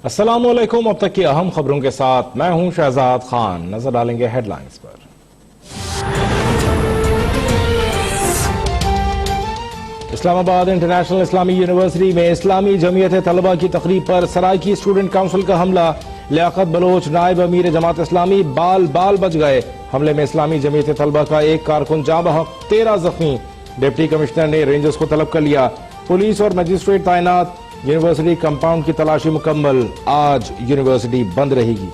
अस्सलाम वालेकुम। अब तक की अहम खबरों के साथ मैं हूं शहजाद खान। नजर डालेंगे हेडलाइंस पर। इस्लामाबाद इंटरनेशनल इस्लामी यूनिवर्सिटी में इस्लामी जमीयत तलबा की तकरीब पर सराइकी स्टूडेंट काउंसिल का हमला। लियाकत बलोच नायब अमीर जमात इस्लामी बाल बाल बच गए। हमले में इस्लामी जमीयत तलबा का एक कारकुन जाँ बहक, 13 जख्मी। डिप्टी कमिश्नर ने रेंजर्स को तलब कर लिया। पुलिस और मजिस्ट्रेट तैनात। यूनिवर्सिटी कंपाउंड की तलाशी मुकम्मल। आज यूनिवर्सिटी बंद रहेगी।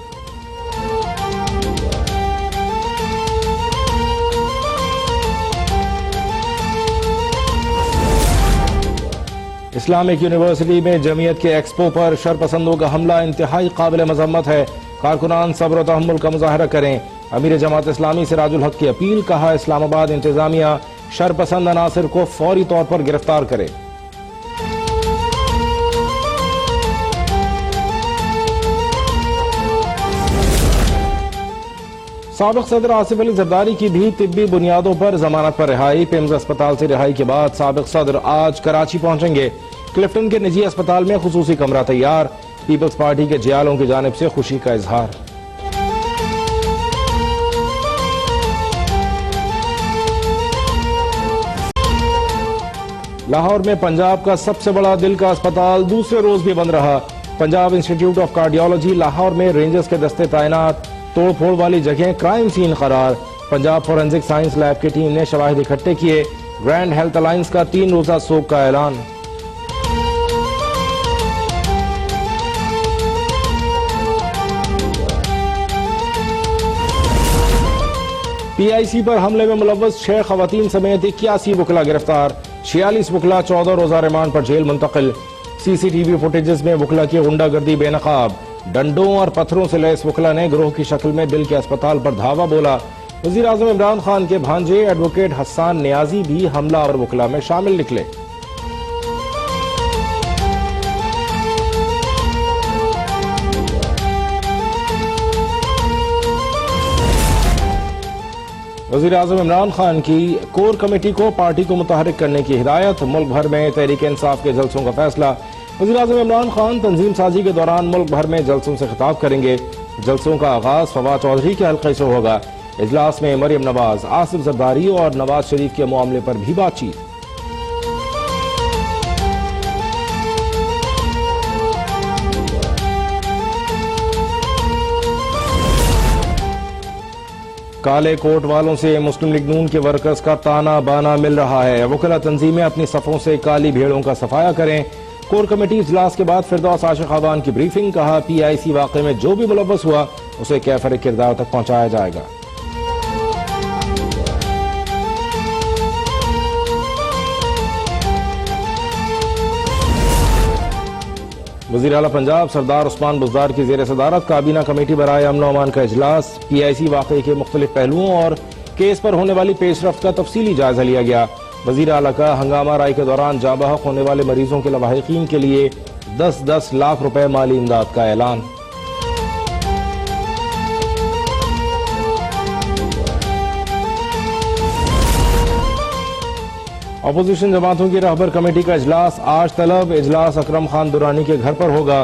इस्लामिक यूनिवर्सिटी में जमीयत के एक्सपो पर शरपसंदों का हमला इंतहाई काबिल मजम्मत है। कारकुनान सब्र व तहम्मुल का मुजाहरा करें। अमीर जमात इस्लामी से राजुल हक की अपील। कहा, इस्लामाबाद इंतजामिया शरपसंद अनासिर को फौरी तौर पर गिरफ्तार करे। साबिक सदर आसिफ अली जरदारी की भी तिब्बी बुनियादों पर जमानत पर रिहाई। पिम्स अस्पताल से रिहाई के बाद साबिक सदर आज कराची पहुंचेंगे। क्लिफ्टन के निजी अस्पताल में खुसूसी कमरा तैयार। पीपल्स पार्टी के जियालों की जानिब से खुशी का इजहार। लाहौर में पंजाब का सबसे बड़ा दिल का अस्पताल दूसरे रोज भी बंद रहा। Punjab institute of cardiology Lahore में रेंजर्स के दस्ते तैनात। तोड़ फोड़ वाली जगह क्राइम सीन करार। पंजाब फोरेंसिक साइंस लैब की टीम ने शवाहिद इकट्ठे किए। ग्रैंड हेल्थ अलायंस का 3 रोजा सोग का ऐलान। पीआईसी पर हमले में मुलव्वस 6 खवातीन समेत 81 वकला गिरफ्तार। 46 वकला 14 रोजा रिमांड पर जेल मुंतकिल। सीसीटीवी फुटेजेस में वकला की गुंडागर्दी बेनकाब। डंडों और पत्थरों से लैस वकला ने गिरोह की शक्ल में दिल के अस्पताल पर धावा बोला। वजीर आजम इमरान खान के भांजे एडवोकेट हसन नियाजी भी हमला और वकला में शामिल निकले। वजीर आजम इमरान खान की कोर कमेटी को पार्टी को मुतहरिक करने की हिदायत। मुल्क भर में तहरीक इंसाफ के जलसों का फैसला। वज़ीर आज़म इमरान खान तंजीम साजी के दौरान मुल्क भर में जलसों से खिताब करेंगे। जलसों का आगाज फवाद चौधरी के हल्के से होगा। इजलास में मरियम नवाज, आसिफ जरदारी और नवाज शरीफ के मामले पर भी बातचीत। काले कोट वालों से मुस्लिम लीग नून के वर्कर्स का ताना बाना मिल रहा है। वकला तंजीमें अपनी सफों से काली भेड़ों का सफाया करें। कोर कमेटी इजलास के बाद फिरदौस आशिक खाबान की ब्रीफिंग। कहा, पीआईसी वाक़े में जो भी मुलव्वस हुआ उसे कैफर किरदार तक पहुंचाया जाएगा। वज़ीर आला पंजाब सरदार उस्मान बुज़दार की ज़ेर सदारत काबीना कमेटी बराए अमन व अमान का इजलास। पीआईसी वाक़े के मुख्तलिफ पहलुओं और केस पर होने वाली पेशरफ्त का तफसीली जायजा लिया गया। वज़ीर आला का हंगामा राय के दौरान जाँ बहक होने वाले मरीजों के लवाहिकीन के लिए 10-10 लाख रुपए माली इमदाद का ऐलान। अपोजिशन जमातों की रहबर कमेटी का इजलास आज तलब। इजलास अकरम खान दुरानी के घर पर होगा।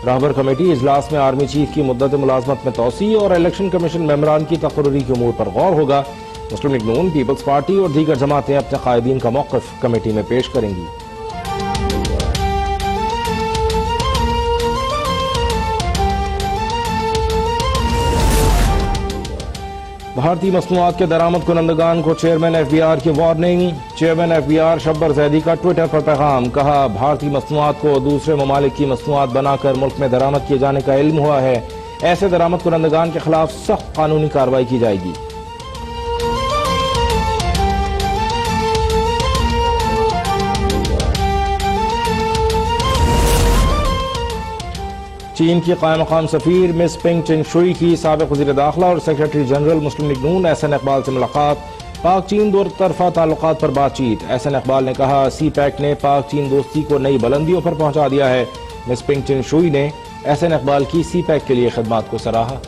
रहबर कमेटी इजलास में आर्मी चीफ की मुद्दत मुलाजमत में तोसी और इलेक्शन कमीशन मेंबरान की तकर्री के उमूर पर गौर होगा। मुस्लिम लीग नून, पीपल्स पार्टी और दीगर जमातें अपने कायदीन का मौक़िफ़ कमेटी में पेश करेंगी। भारतीय मसनूआत के दरामद कुनंदगान को चेयरमैन एफबीआर की warning. Chairman FBR Shabbar Zaidi का ट्विटर पर पैगाम। कहा, भारतीय मसनूआत को दूसरे ममालिक की मसनूआत बनाकर मुल्क में दरामद किए जाने का इल्म हुआ है। ऐसे दरामद कुनंदगान के खिलाफ सख्त कानूनी कार्रवाई की जाएगी। चीन की कायम मकाम सफीर मिस पिंग चिंगशुई की साबिक वज़ीर दाखिला और सेक्रेटरी जनरल मुस्लिम लीग नून एहसन इकबाल से मुलाकात। पाक चीन दो तरफा ताल्लुकात पर बातचीत। एहसन इकबाल ने कहा, सी पैक ने पाक चीन दोस्ती को नई बुलंदियों पर पहुंचा दिया है। मिस पिंग चिंगशुई ने एहसन इकबाल की सी पैक के लिए खिदमात को सराहा।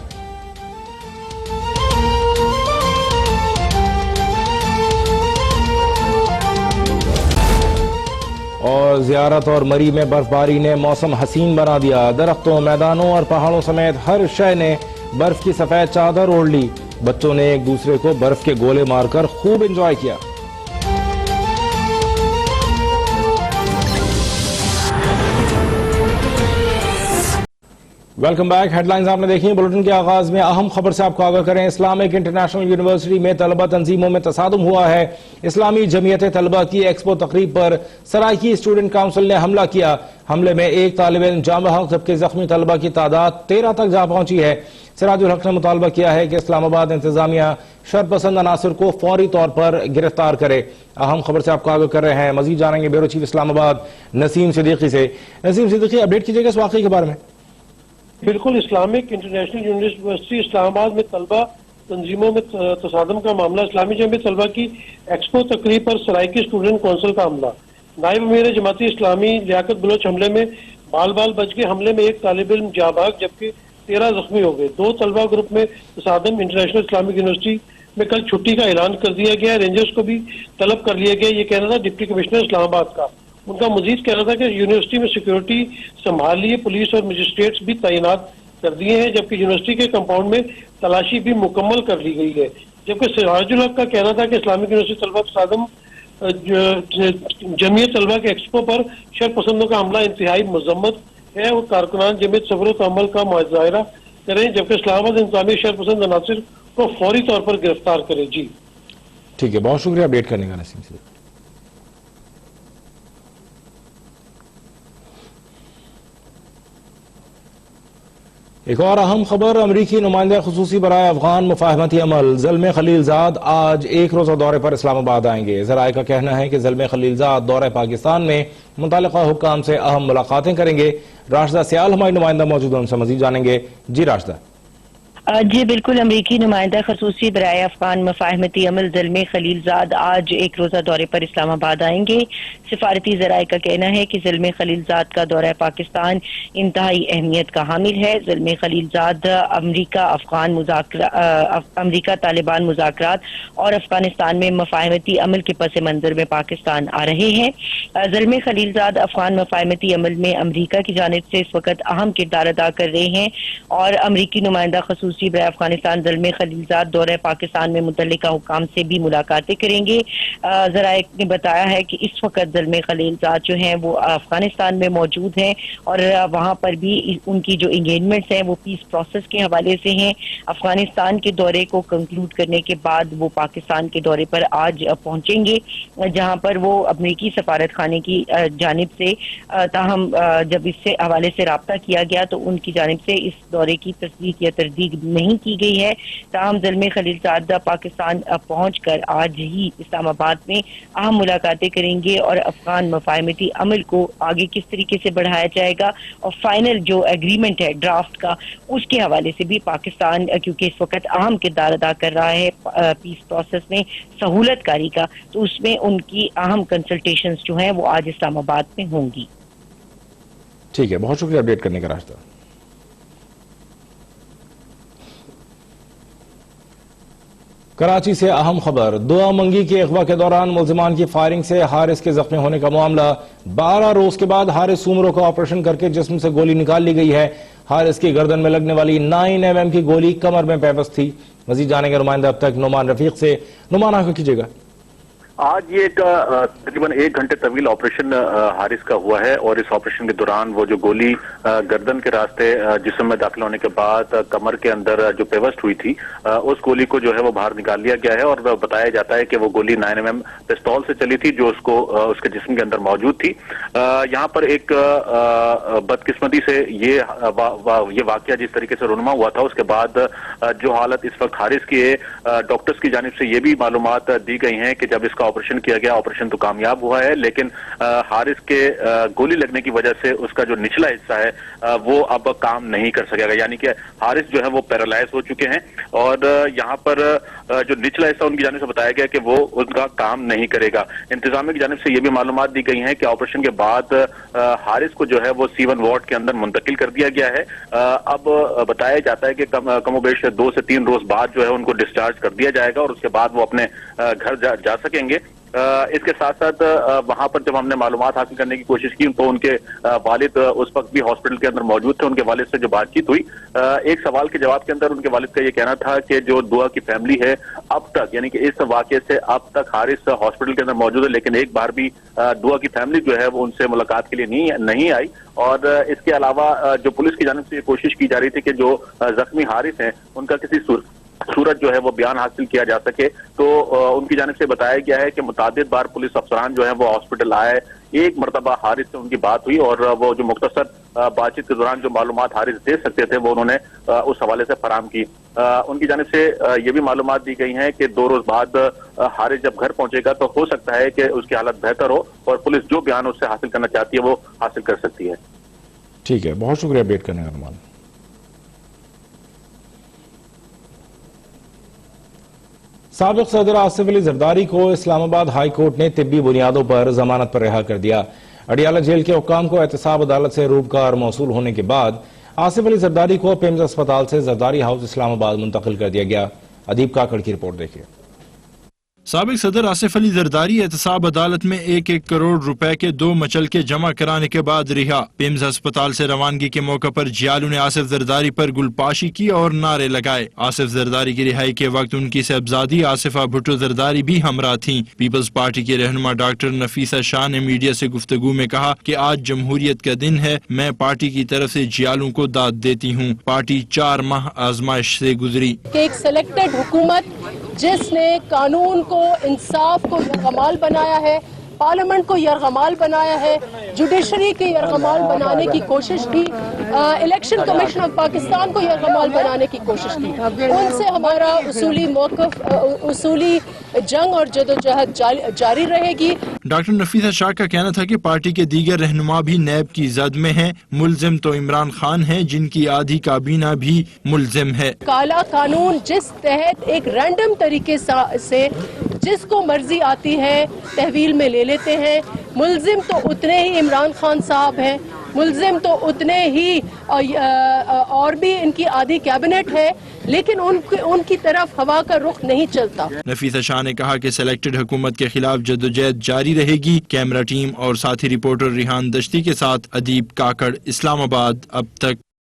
اور زیارت اور مری میں برفباری نے موسم حسین بنا دیا. درختوں، میدانوں اور پہاڑوں سمیت ہر شے نے برف کی سفید چادر اوڑھ لی. بچوں نے ایک دوسرے کو برف کے گولے مار کر خوب انجوائے کیا. Welcome back. ہیڈ لائنز آپ نے دیکھی. بلیٹن کے آغاز میں اہم خبر سے آپ کو آگاہ کریں. اسلامک انٹرنیشنل یونیورسٹی میں طلبہ تنظیموں میں تصادم ہوا ہے. اسلامی جمعیت طلبہ کی ایکسپو تقریب پر سرائکی اسٹوڈنٹ کونسل نے حملہ کیا. حملے میں ایک طالب علم جاں بحق جبکہ زخمی طلبہ کی تعداد 13 تک جا پہنچی ہے. سراج الحق نے مطالبہ کیا ہے کہ اسلام آباد انتظامیہ شرپسند عناصر کو فوری طور پر گرفتار کرے. اہم خبر سے آپ کو آگاہ کر رہے ہیں. مزید جانیں گے بیورو چیف اسلام آباد نسیم صدیقی سے. نسیم صدیقی، اپڈیٹ کیجیے گا اس واقعے کے بارے میں. بالکل، اسلامک انٹرنیشنل یونیورسٹی اسلام آباد میں طلبہ تنظیموں میں تصادم کا معاملہ. اسلامی جمعیت طلبہ کی ایکسپو تقریب پر سرائکی اسٹوڈنٹ کونسل کا حملہ. نائب امیر جماعت اسلامی لیاقت بلوچ حملے میں بال بچ گئے. حملے میں ایک طالب علم جاں بحق جبکہ 13 زخمی ہو گئے. 2 طلبہ گروپ میں تصادم. انٹرنیشنل اسلامک یونیورسٹی میں کل چھٹی کا اعلان کر دیا گیا. رینجرز کو بھی طلب کر لیا گیا. یہ کہنا تھا ڈپٹی کمشنر اسلام آباد کا. ان کا مزید کہنا تھا کہ یونیورسٹی میں سیکورٹی سنبھال لیے. پولیس اور مجسٹریٹس بھی تعینات کر دیے ہیں جبکہ یونیورسٹی کے کمپاؤنڈ میں تلاشی بھی مکمل کر لی گئی ہے. جبکہ سراج الحق کا کہنا تھا کہ اسلامک یونیورسٹی طلبہ تصادم جمعیت طلبہ کے ایکسپو پر شرپسندوں کا حملہ انتہائی مذمت ہے اور کارکنان جمعیت صبر و تحمل کا مظاہرہ کریں جبکہ اسلام آباد انتظامیہ شرپسند عناصر کو فوری طور پر گرفتار کرے. جی ٹھیک ہے، بہت شکریہ اپڈیٹ کرنے کا نسیم سے. ایک اور اہم خبر. امریکی نمائندہ خصوصی برائے افغان مفاہمتی عمل زلمے خلیلزاد آج ایک روزہ دورے پر اسلام آباد آئیں گے. ذرائع کا کہنا ہے کہ زلمے خلیلزاد دورہ پاکستان میں متعلقہ حکام سے اہم ملاقاتیں کریں گے. راشدہ سیال ہماری نمائندہ موجود ہیں، ان سے مزید جانیں گے. جی راشدہ. جی بالکل، امریکی نمائندہ خصوصی برائے افغان مفاہمتی عمل زلمے خلیلزاد آج ایک روزہ دورے پر اسلام آباد آئیں گے. سفارتی ذرائع کا کہنا ہے کہ زلمے خلیلزاد کا دورہ پاکستان انتہائی اہمیت کا حامل ہے. زلمے خلیلزاد امریکہ طالبان مذاکرات اور افغانستان میں مفاہمتی عمل کے پس منظر میں پاکستان آ رہے ہیں. زلمے خلیلزاد افغان مفاہمتی عمل میں امریکہ کی جانب سے اس وقت اہم کردار ادا کر رہے ہیں اور امریکی نمائندہ خصوصی برائے افغانستان زلمے خلیلزاد دورہ پاکستان میں متعلقہ حکام سے بھی ملاقاتیں کریں گے. ذرائع نے بتایا ہے کہ اس وقت زلمے خلیلزاد جو ہیں وہ افغانستان میں موجود ہیں اور وہاں پر بھی ان کی جو انگیجمنٹس ہیں وہ پیس پروسیس کے حوالے سے ہیں. افغانستان کے دورے کو کنکلوڈ کرنے کے بعد وہ پاکستان کے دورے پر آج پہنچیں گے جہاں پر وہ امریکی سفارت خانے کی جانب سے تاہم جب اس سے حوالے سے رابطہ کیا گیا تو ان کی جانب سے اس دورے کی تصدیق یا تردید نہیں کی گئی ہے. تاہم زلمے خلیلزاد پاکستان پہنچ کر آج ہی اسلام آباد میں اہم ملاقاتیں کریں گے اور افغان مفاہمتی عمل کو آگے کس طریقے سے بڑھایا جائے گا اور فائنل جو ایگریمنٹ ہے ڈرافٹ کا اس کے حوالے سے بھی پاکستان کیونکہ اس وقت اہم کردار ادا کر رہا ہے پیس پروسیس میں سہولت کاری کا، تو اس میں ان کی اہم کنسلٹیشنز جو ہیں وہ آج اسلام آباد میں ہوں گی. ٹھیک ہے، بہت شکریہ اپڈیٹ کرنے کا راشدہ. کراچی سے اہم خبر. دعا منگی کے اغوا کے دوران ملزمان کی فائرنگ سے حارث کے زخمی ہونے کا معاملہ. 12 روز کے بعد حارث سومرو کا آپریشن کر کے جسم سے گولی نکال لی گئی ہے. حارث کی گردن میں لگنے والی 9 mm کی گولی کمر میں پیوست تھی. مزید جانیں گے نمائندہ اب تک نعمان رفیق سے. نعمان آگے کیجیے گا. آج یہ تقریباً 1 گھنٹے طویل آپریشن حارث کا ہوا ہے اور اس آپریشن کے دوران وہ جو گولی گردن کے راستے جسم میں داخل ہونے کے بعد کمر کے اندر جو پیوست ہوئی تھی اس گولی کو جو ہے وہ باہر نکال لیا گیا ہے اور بتایا جاتا ہے کہ وہ گولی 9 mm پستول سے چلی تھی جو اس کے جسم کے اندر موجود تھی. یہاں پر ایک بدقسمتی سے یہ واقعہ جس طریقے سے رونما ہوا تھا اس کے بعد جو حالت اس وقت حارث کی ہے ڈاکٹرز کی جانب سے یہ بھی معلومات دی گئی ہیں کہ جب اس کا آپریشن کیا گیا آپریشن تو کامیاب ہوا ہے لیکن حارث کے گولی لگنے کی وجہ سے اس کا جو نچلا حصہ ہے وہ اب کام نہیں کر سکے گا، یعنی کہ حارث جو ہے وہ پیرالائز ہو چکے ہیں اور یہاں پر جو نچلا حصہ ان کی جانب سے بتایا گیا کہ وہ ان کا کام نہیں کرے گا. انتظامیہ کی جانب سے یہ بھی معلومات دی گئی ہیں کہ آپریشن کے بعد حارث کو جو ہے وہ C1 وارڈ کے اندر منتقل کر دیا گیا ہے. اب بتایا جاتا ہے کہ کم و بیش 2 سے 3 روز بعد جو ہے ان کو ڈسچارج کر دیا جائے گا اور اس کے بعد وہ اپنے گھر جا سکیں گے. इसके साथ साथ वहां पर जब हमने मालूमात हासिल करने की कोशिश की तो उनके वालिद उस वक्त भी हॉस्पिटल के अंदर मौजूद थे। उनके वालिद से जो बातचीत हुई, एक सवाल के जवाब के अंदर उनके वालिद का ये कहना था कि जो दुआ की फैमिली है अब तक, यानी कि इस वाकये से अब तक हारिस हॉस्पिटल के अंदर मौजूद है, लेकिन एक बार भी दुआ की फैमिली जो है वो उनसे मुलाकात के लिए नहीं आई। और इसके अलावा जो पुलिस की जानिब से ये कोशिश की जा रही थी कि जो जख्मी हारिस हैं उनका किसी सूरत जो है वो बयान हासिल किया जा सके, तो उनकी जानिब से बताया गया है कि मुतादिद बार पुलिस अफसरान जो है वो हॉस्पिटल आए, एक मरतबा हारिस से उनकी बात हुई और वो जो मुख्तसर बातचीत के दौरान जो मालूमात हारिस दे सकते थे वो उन्होंने उस हवाले से फराहम की। उनकी जानिब से ये भी मालूमात दी गई हैं कि 2 रोज बाद हारिस जब घर पहुंचेगा तो हो सकता है कि उसकी हालत बेहतर हो और पुलिस जो बयान उससे हासिल करना चाहती है वो हासिल कर सकती है। ठीक है, बहुत शुक्रिया अपडेट करने का। अनुमान साबिक सदर आसिफ अली जरदारी को इस्लामाबाद हाई कोर्ट ने तिब्बी बुनियादों पर जमानत पर रिहा कर दिया। अडियाला जेल के हुक्काम को एहतसाब अदालत से रूबकार मौसूल होने के बाद आसिफ अली जरदारी को पिम्स अस्पताल से जरदारी हाउस इस्लामाबाद मुंतकिल कर दिया गया। अदीब काकड़ की रिपोर्ट देखिए। साबिक सदर आसिफ अली जरदारी एहतसाब अदालत में 1-1 करोड़ रुपए के 2 मचलके जमा कराने के बाद रिहा। पिम्स अस्पताल से रवानगी के मौके पर जियालू ने आसिफ जरदारी पर गुलपाशी की और नारे लगाए। आसिफ जरदारी की रिहाई के वक्त उनकी साहबजादी आसिफा भुट्टो जरदारी भी हमरा थीं। पीपल्स पार्टी के रहनुमा डॉक्टर नफीसा शाह ने मीडिया से गुफ्तगू में कहा कि आज जमहूरियत का दिन है, मैं पार्टी की तरफ से जियालू को दाद देती हूँ। पार्टी 4 माह आजमाइश से गुजरी। एक सिलेक्टेड हुकूमत जिसने कानून को, इंसाफ को यरगमाल बनाया है, पार्लियामेंट को यरगमाल बनाया है, जुडिशरी के यरगमाल बनाने की कोशिश की, इलेक्शन कमीशन ऑफ पाकिस्तान को यरगमाल बनाने की कोशिश की, उनसे हमारा उसूली मौक़िफ़, उसूली जंग और जदोजहद जारी रहेगी। डॉक्टर नफीसा शाह का कहना था कि पार्टी के दीगर रहनुमा भी नैब की जद में हैं। मुल्जिम तो इमरान खान हैं, जिनकी आधी काबीना भी मुल्जिम है। काला कानून जिस तहत एक रैंडम तरीके से जिसको मर्जी आती है तहवील में ले लेते हैं, मुल्जिम तो उतने ही इमरान खान साहब हैं, मुल्जिम तो उतने ही और भी इनकी आधी कैबिनेट है, लेकिन उनकी तरफ हवा का रुख नहीं चलता। नफीसा शाह ने कहा कि सिलेक्टेड हुकूमत के खिलाफ जद्दोजहद जारी रहेगी। कैमरा टीम और साथी रिपोर्टर रिहान दश्ती के साथ अदीब काकड़, इस्लामाबाद अब तक।